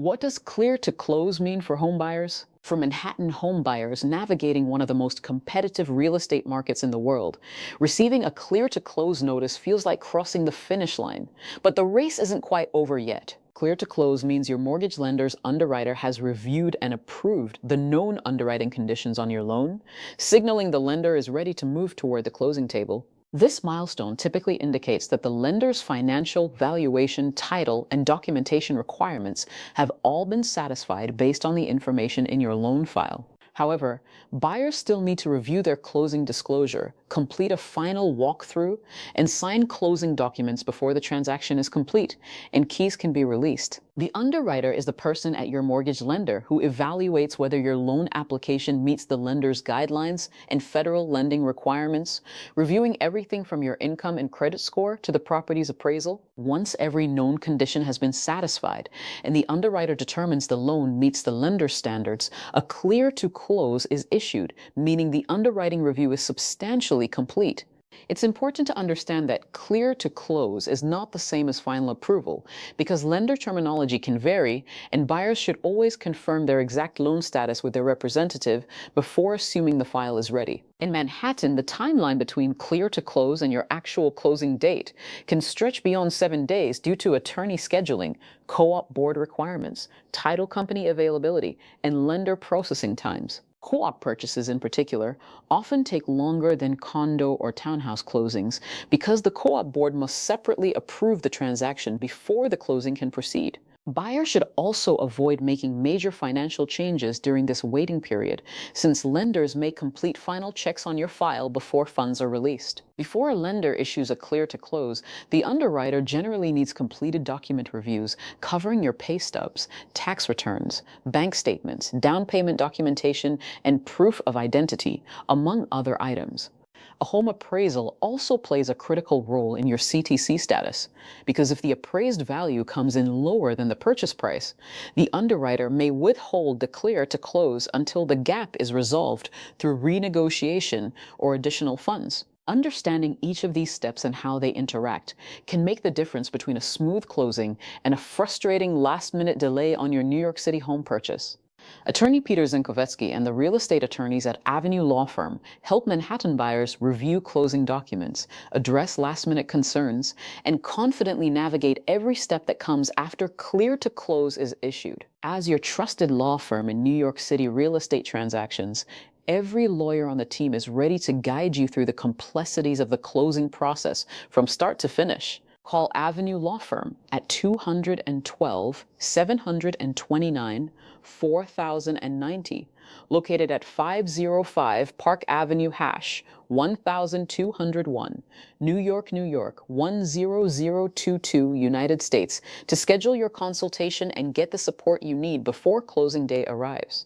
What does clear to close mean for homebuyers? For Manhattan homebuyers navigating one of the most competitive real estate markets in the world, receiving a clear to close notice feels like crossing the finish line. But the race isn't quite over yet. Clear to close means your mortgage lender's underwriter has reviewed and approved the known underwriting conditions on your loan, signaling the lender is ready to move toward the closing table. This milestone typically indicates that the lender's financial, valuation, title, and documentation requirements have all been satisfied based on the information in your loan file. However, buyers still need to review their closing disclosure, complete a final walkthrough, and sign closing documents before the transaction is complete and keys can be released. The underwriter is the person at your mortgage lender who evaluates whether your loan application meets the lender's guidelines and federal lending requirements, reviewing everything from your income and credit score to the property's appraisal. Once every known condition has been satisfied and the underwriter determines the loan meets the lender's standards, a clear to close is issued, meaning the underwriting review is substantially complete. It's important to understand that clear to close is not the same as final approval because lender terminology can vary and buyers should always confirm their exact loan status with their representative before assuming the file is ready. In Manhattan, the timeline between clear to close and your actual closing date can stretch beyond 7 days due to attorney scheduling, co-op board requirements, title company availability, and lender processing times. Co-op purchases in particular often take longer than condo or townhouse closings because the co-op board must separately approve the transaction before the closing can proceed. Buyers should also avoid making major financial changes during this waiting period, since lenders may complete final checks on your file before funds are released. Before a lender issues a clear to close, the underwriter generally needs completed document reviews covering your pay stubs, tax returns, bank statements, down payment documentation, and proof of identity, among other items. A home appraisal also plays a critical role in your CTC status, because if the appraised value comes in lower than the purchase price, the underwriter may withhold the clear to close until the gap is resolved through renegotiation or additional funds. Understanding each of these steps and how they interact can make the difference between a smooth closing and a frustrating last-minute delay on your New York City home purchase. Attorney Peter Zinkovetsky and the real estate attorneys at Avenue Law Firm help Manhattan buyers review closing documents, address last-minute concerns, and confidently navigate every step that comes after clear to close is issued. As your trusted law firm in New York City real estate transactions, every lawyer on the team is ready to guide you through the complexities of the closing process from start to finish. Call Avenue Law Firm at 212-729-4090, located at 505 Park Avenue Hash, 1201, New York, New York, 10022, United States, to schedule your consultation and get the support you need before closing day arrives.